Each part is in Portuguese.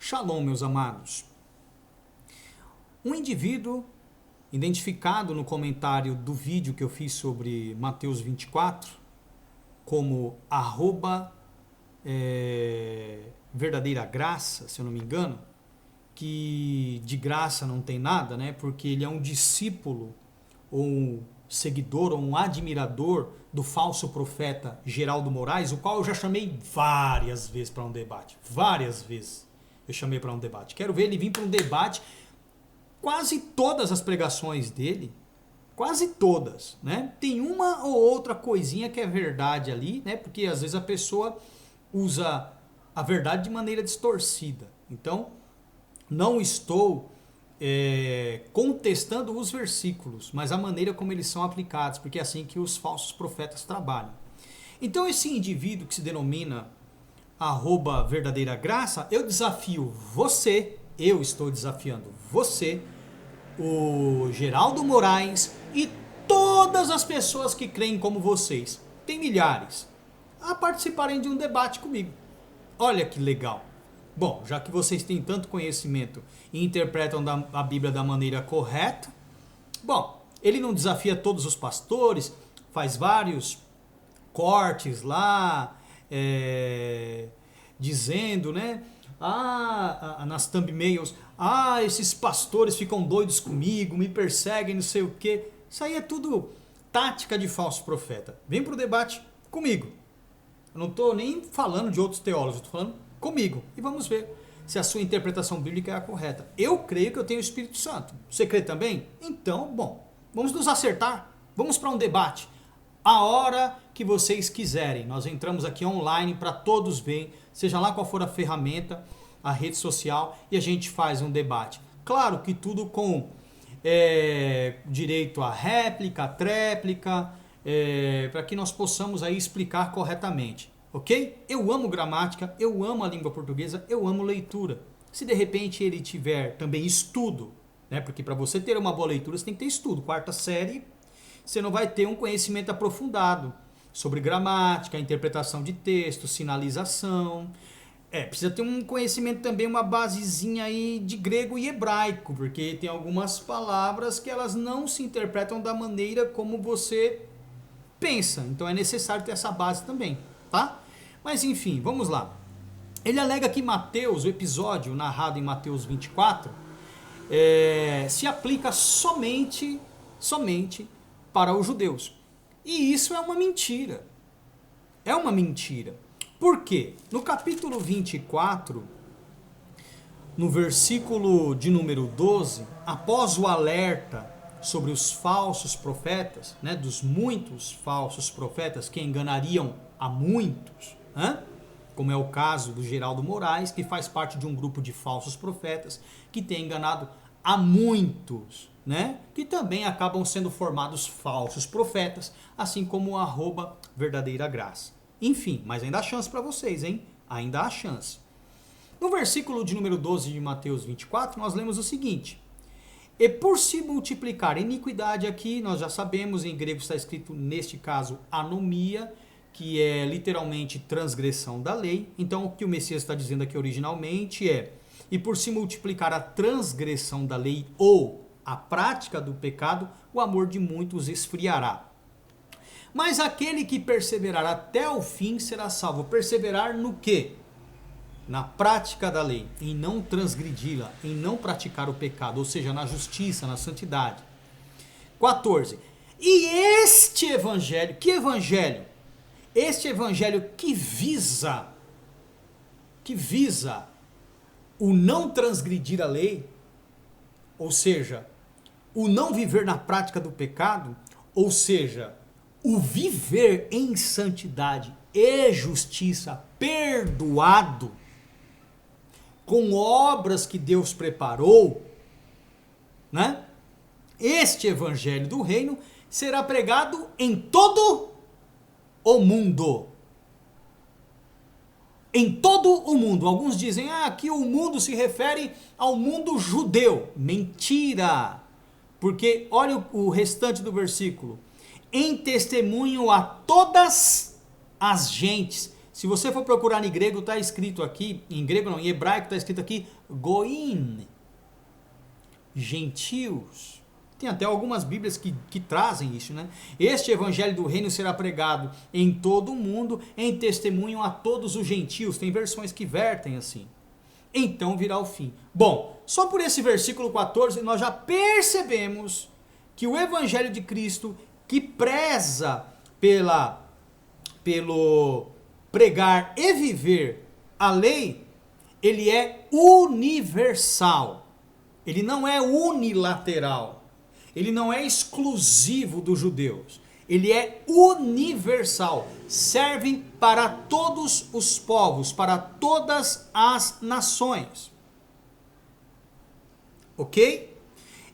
Shalom, meus amados. Um indivíduo identificado no comentário do vídeo que eu fiz sobre Mateus 24, como verdadeira graça, se eu não me engano, que de graça não tem nada, né? Porque ele é um discípulo, ou um seguidor, ou um admirador do falso profeta Geraldo Moraes, o qual eu já chamei várias vezes para um debate. Várias vezes eu chamei para um debate. Quero ver ele vir para um debate. Quase todas as pregações dele, quase todas, né? Tem uma ou outra coisinha que é verdade ali, né? Porque às vezes a pessoa usa a verdade de maneira distorcida. Então, não estou contestando os versículos, mas a maneira como eles são aplicados, porque é assim que os falsos profetas trabalham. Então, esse indivíduo que se denomina @verdadeira graça, eu desafio você, eu estou desafiando você, o Geraldo Moraes e todas as pessoas que creem como vocês, tem milhares, a participarem de um debate comigo. Olha que legal. Bom, já que vocês têm tanto conhecimento e interpretam a Bíblia da maneira correta, bom, ele não desafia todos os pastores, faz vários cortes lá, dizendo, né? Nas thumbnails, esses pastores ficam doidos comigo, me perseguem, não sei o quê. Isso aí é tudo tática de falso profeta. Vem pro debate comigo. Eu não estou nem falando de outros teólogos, estou falando comigo. E vamos ver se a sua interpretação bíblica é a correta. Eu creio que eu tenho o Espírito Santo. Você crê também? Então, bom, vamos nos acertar. Vamos para um debate. A hora que vocês quiserem. Nós entramos aqui online para todos verem, seja lá qual for a ferramenta, a rede social, e a gente faz um debate. Claro que tudo com direito à réplica, à tréplica, para que nós possamos aí explicar corretamente, ok? Eu amo gramática, eu amo a língua portuguesa, eu amo leitura. Se de repente ele tiver também estudo, né? Porque para você ter uma boa leitura você tem que ter estudo. Quarta série, você não vai ter um conhecimento aprofundado sobre gramática, interpretação de texto, sinalização. Precisa ter um conhecimento também, uma basezinha aí de grego e hebraico, porque tem algumas palavras que elas não se interpretam da maneira como você pensa. Então é necessário ter essa base também, tá? Mas enfim, vamos lá. Ele alega que Mateus, o episódio narrado em Mateus 24, se aplica somente para os judeus. E isso é uma mentira. É uma mentira. Por quê? No capítulo 24, no versículo de número 12, após o alerta sobre os falsos profetas, né, dos muitos falsos profetas que enganariam a muitos, como é o caso do Geraldo Moraes, que faz parte de um grupo de falsos profetas que tem enganado a muitos, né, que também acabam sendo formados falsos profetas, assim como o @verdadeira graça. Enfim, mas ainda há chance para vocês, hein? Ainda há chance. No versículo de número 12 de Mateus 24, nós lemos o seguinte: e por se multiplicar iniquidade aqui, nós já sabemos, em grego está escrito, neste caso, anomia, que é literalmente transgressão da lei. Então, o que o Messias está dizendo aqui originalmente é: e por se multiplicar a transgressão da lei ou a prática do pecado, o amor de muitos esfriará. Mas aquele que perseverar até o fim será salvo. Perseverar no quê? Na prática da lei, em não transgredi-la, em não praticar o pecado, ou seja, na justiça, na santidade. 14. E este evangelho, que evangelho? Este evangelho que visa o não transgredir a lei, ou seja, o não viver na prática do pecado, ou seja, o viver em santidade e justiça, perdoado, com obras que Deus preparou, né? Este evangelho do reino será pregado em todo o mundo. Em todo o mundo. Alguns dizem que o mundo se refere ao mundo judeu. Mentira! Porque olha o restante do versículo. Em testemunho a todas as gentes, Se você for procurar em grego, está escrito aqui, em grego não, em hebraico está escrito aqui, goim, gentios. Tem até algumas bíblias que trazem isso, né? Este evangelho do reino será pregado em todo o mundo, em testemunho a todos os gentios. Tem versões que vertem assim. Então virá o fim. Bom, só por esse versículo 14 nós já percebemos que o evangelho de Cristo, que preza pelo pregar e viver a lei, ele é universal. Ele não é unilateral. Ele não é exclusivo dos judeus. Ele é universal. Serve para todos os povos, para todas as nações. Ok?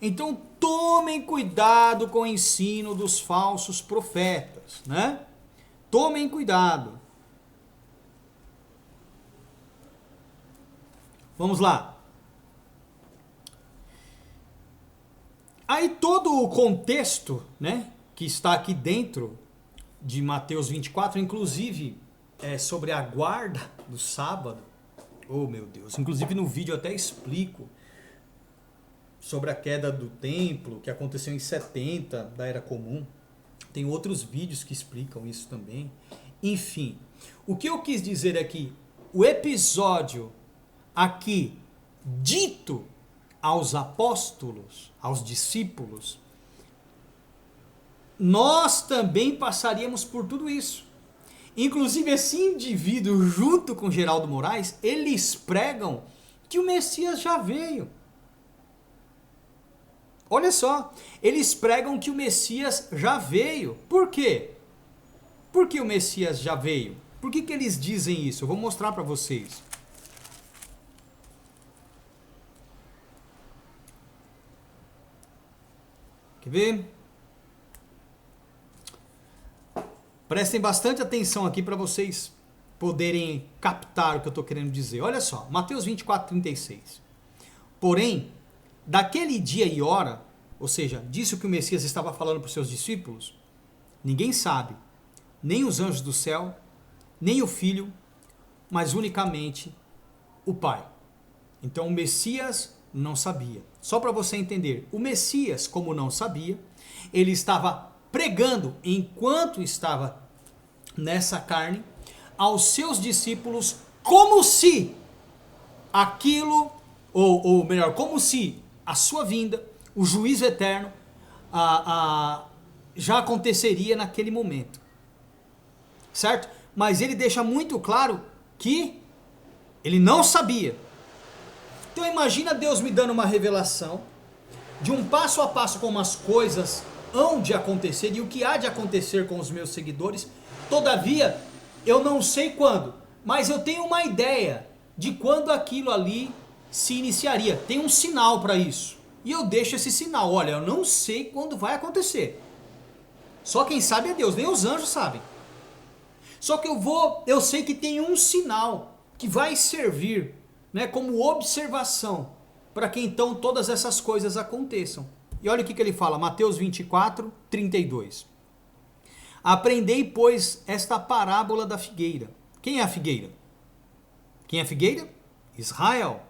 Então tomem cuidado com o ensino dos falsos profetas, né? Tomem cuidado. Vamos lá. Aí todo o contexto, né, que está aqui dentro de Mateus 24, inclusive sobre a guarda do sábado. Oh meu Deus, inclusive no vídeo eu até explico sobre a queda do templo, que aconteceu em 70 da Era Comum. Tem outros vídeos que explicam isso também. Enfim, o que eu quis dizer é que o episódio aqui dito aos apóstolos, aos discípulos, nós também passaríamos por tudo isso. Inclusive esse indivíduo junto com Geraldo Moraes, eles pregam que o Messias já veio. Olha só, eles pregam que o Messias já veio. Por quê? Por que o Messias já veio? Por que eles dizem isso? Eu vou mostrar para vocês. Quer ver? Prestem bastante atenção aqui para vocês poderem captar o que eu estou querendo dizer. Olha só, Mateus 24, 36. Porém, daquele dia e hora, ou seja, disso que o Messias estava falando para os seus discípulos, ninguém sabe, nem os anjos do céu, nem o Filho, mas unicamente o Pai. Então o Messias não sabia. Só para você entender, o Messias, como não sabia, ele estava pregando, enquanto estava nessa carne, aos seus discípulos, como se aquilo, ou melhor, como se a sua vinda, o juízo eterno, já aconteceria naquele momento. Certo? Mas ele deixa muito claro que ele não sabia. Então imagina Deus me dando uma revelação de um passo a passo como as coisas hão de acontecer e o que há de acontecer com os meus seguidores. Todavia, eu não sei quando, mas eu tenho uma ideia de quando aquilo ali se iniciaria. Tem um sinal para isso. E eu deixo esse sinal. Olha, eu não sei quando vai acontecer. Só quem sabe é Deus, nem os anjos sabem. Só que eu sei que tem um sinal que vai servir, né, como observação para que então todas essas coisas aconteçam. E olha o que ele fala, Mateus 24, 32. Aprendei, pois, esta parábola da figueira. Quem é a figueira? Quem é a figueira? Israel.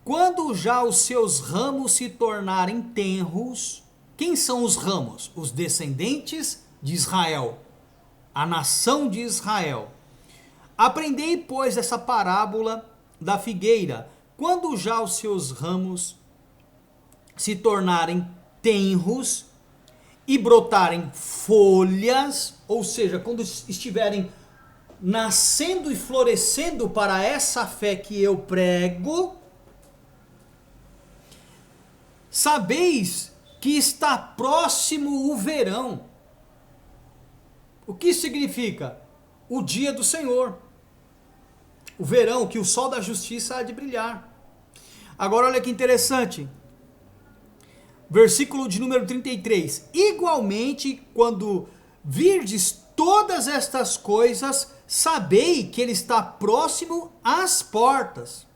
Quando já os seus ramos se tornarem tenros, quem são os ramos? Os descendentes de Israel, a nação de Israel. Aprendei, pois, essa parábola da figueira. Quando já os seus ramos se tornarem tenros e brotarem folhas, ou seja, quando estiverem nascendo e florescendo para essa fé que eu prego, sabeis que está próximo o verão. O que significa? O dia do Senhor. O verão, que o sol da justiça há de brilhar. Agora olha que interessante. Versículo de número 33. Igualmente, quando virdes todas estas coisas, sabei que ele está próximo às portas.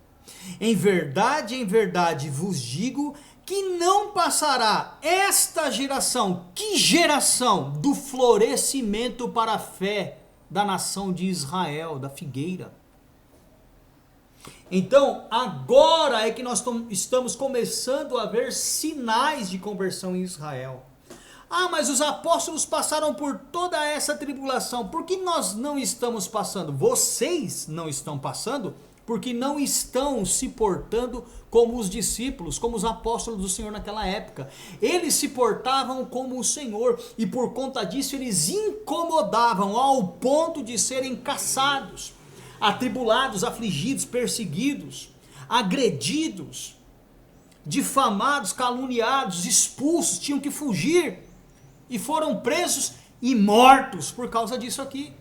Em verdade vos digo que não passará esta geração. Que geração? Do florescimento para a fé da nação de Israel, da figueira. Então, agora é que nós estamos começando a ver sinais de conversão em Israel. Ah, mas os apóstolos passaram por toda essa tribulação. Por que nós não estamos passando? Vocês não estão passando porque não estão se portando como os discípulos, como os apóstolos do Senhor naquela época. Eles se portavam como o Senhor e por conta disso eles incomodavam ao ponto de serem caçados, atribulados, afligidos, perseguidos, agredidos, difamados, caluniados, expulsos, tinham que fugir e foram presos e mortos por causa disso aqui.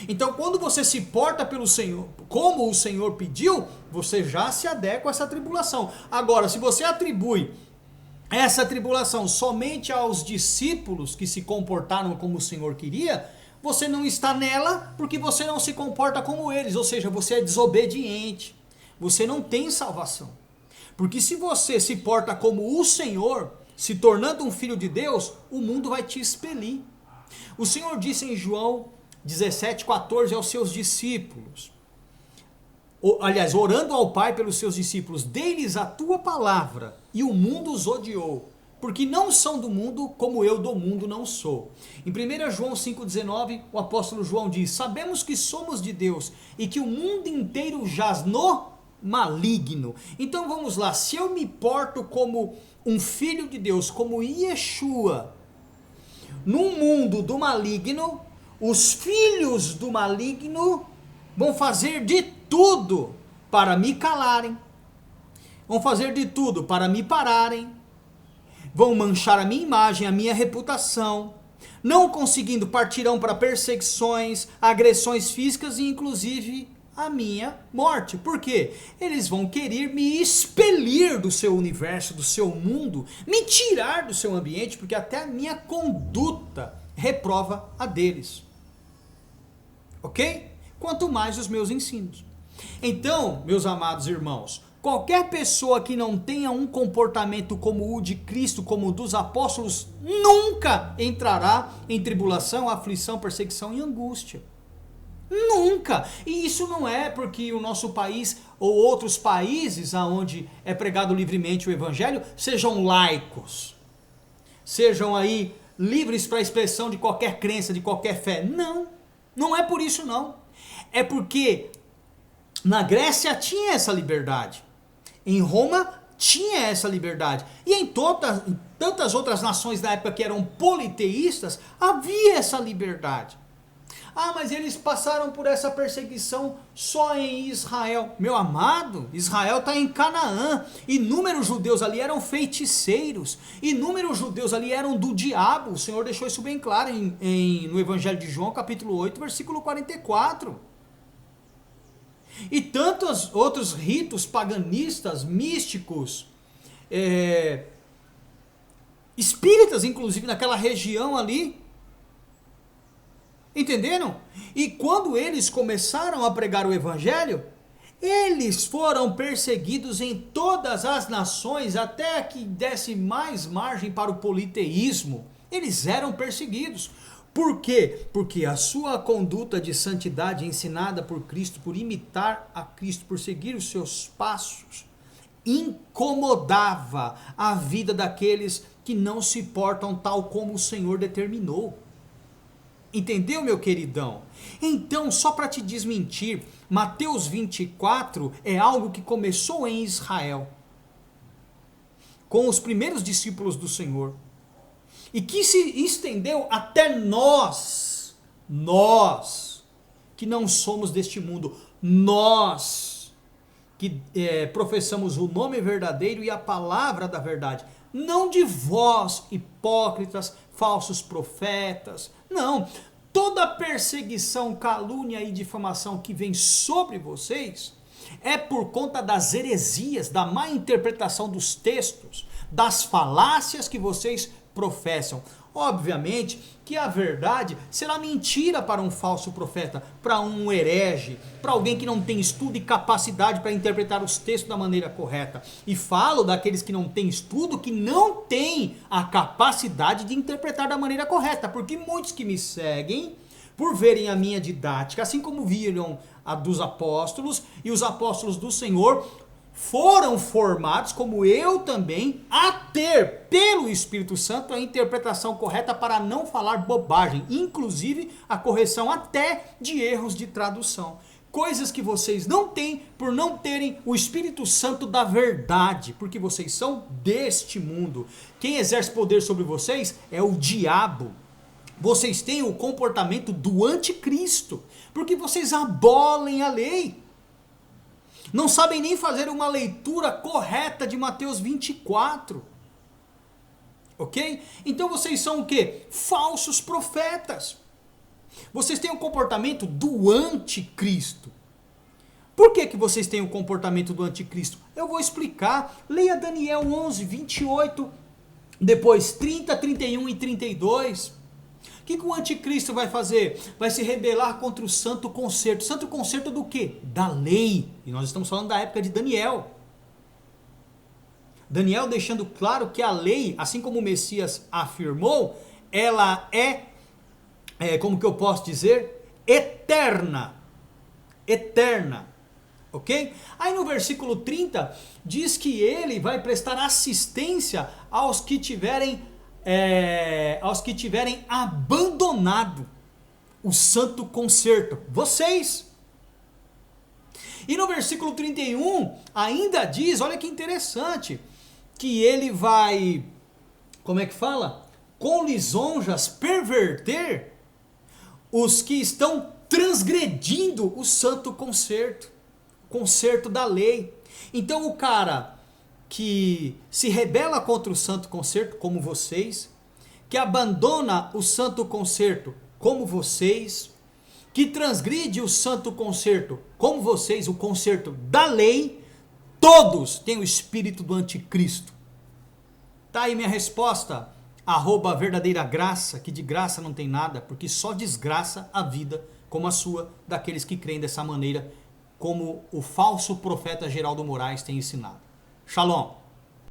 Então, quando você se porta pelo Senhor, como o Senhor pediu, você já se adequa a essa tribulação. Agora, se você atribui essa tribulação somente aos discípulos que se comportaram como o Senhor queria, você não está nela porque você não se comporta como eles, ou seja, você é desobediente, você não tem salvação. Porque se você se porta como o Senhor, se tornando um filho de Deus, o mundo vai te expelir. O Senhor disse em João 17,14 aos seus discípulos, aliás, orando ao Pai pelos seus discípulos, dê-lhes a tua palavra, e o mundo os odiou, porque não são do mundo, como eu do mundo não sou. Em 1 João 5,19, o apóstolo João diz, sabemos que somos de Deus, e que o mundo inteiro jaz no maligno. Então vamos lá, se eu me porto como um filho de Deus, como Yeshua, no mundo do maligno, os filhos do maligno vão fazer de tudo para me calarem, vão fazer de tudo para me pararem, vão manchar a minha imagem, a minha reputação, não conseguindo partirão para perseguições, agressões físicas e inclusive a minha morte. Por quê? Eles vão querer me expelir do seu universo, do seu mundo, me tirar do seu ambiente, porque até a minha conduta reprova a deles. Ok? Quanto mais os meus ensinos. Então, meus amados irmãos, qualquer pessoa que não tenha um comportamento como o de Cristo, como o dos apóstolos, nunca entrará em tribulação, aflição, perseguição e angústia. Nunca! E isso não é porque o nosso país ou outros países onde é pregado livremente o evangelho sejam laicos, sejam aí livres para a expressão de qualquer crença, de qualquer fé. Não, não é por isso não. É porque na Grécia tinha essa liberdade, em Roma tinha essa liberdade, e em tantas outras nações da época que eram politeístas, havia essa liberdade. Ah, mas eles passaram por essa perseguição só em Israel. Meu amado, Israel está em Canaã. Inúmeros judeus ali eram feiticeiros. Inúmeros judeus ali eram do diabo. O Senhor deixou isso bem claro no Evangelho de João, capítulo 8, versículo 44. E tantos outros ritos paganistas, místicos, espíritas, inclusive, naquela região ali. Entenderam? E quando eles começaram a pregar o evangelho, eles foram perseguidos em todas as nações, até que desse mais margem para o politeísmo. Eles eram perseguidos. Por quê? Porque a sua conduta de santidade ensinada por Cristo, por imitar a Cristo, por seguir os seus passos, incomodava a vida daqueles que não se portam tal como o Senhor determinou. Entendeu, meu queridão? Então, só para te desmentir, Mateus 24 é algo que começou em Israel, com os primeiros discípulos do Senhor, e que se estendeu até nós que não somos deste mundo, nós que professamos o nome verdadeiro e a palavra da verdade, não de vós, hipócritas, falsos profetas, não, toda perseguição, calúnia e difamação que vem sobre vocês é por conta das heresias, da má interpretação dos textos, das falácias que vocês professam. Obviamente que a verdade será mentira para um falso profeta, para um herege, para alguém que não tem estudo e capacidade para interpretar os textos da maneira correta. E falo daqueles que não têm estudo, que não têm a capacidade de interpretar da maneira correta, porque muitos que me seguem por verem a minha didática, assim como viram a dos apóstolos, e os apóstolos do Senhor foram formados, como eu também, a ter, pelo Espírito Santo, a interpretação correta para não falar bobagem, inclusive a correção até de erros de tradução. Coisas que vocês não têm por não terem o Espírito Santo da verdade, porque vocês são deste mundo. Quem exerce poder sobre vocês é o diabo. Vocês têm o comportamento do anticristo, porque vocês abolem a lei. Não sabem nem fazer uma leitura correta de Mateus 24. Ok? Então vocês são o quê? Falsos profetas. Vocês têm o comportamento do anticristo. Por que vocês têm o comportamento do anticristo? Eu vou explicar. Leia Daniel 11, 28, depois 30, 31 e 32. O que o anticristo vai fazer? Vai se rebelar contra o santo concerto. Santo concerto do quê? Da lei. E nós estamos falando da época de Daniel. Daniel deixando claro que a lei, assim como o Messias afirmou, ela como que eu posso dizer? Eterna. Eterna. Ok? Aí no versículo 30 diz que ele vai prestar assistência aos que tiverem abandonado o santo concerto. Vocês. E no versículo 31 ainda diz, olha que interessante, que ele vai, como é que fala? Com lisonjas perverter os que estão transgredindo o santo concerto da lei. Então o cara que se rebela contra o santo concerto, como vocês, que abandona o santo concerto, como vocês, que transgride o santo concerto, como vocês, o concerto da lei, todos têm o espírito do anticristo. Tá aí minha resposta, @verdadeiragraça, que de graça não tem nada, porque só desgraça a vida como a sua, daqueles que creem dessa maneira, como o falso profeta Geraldo Moraes tem ensinado. Shalom.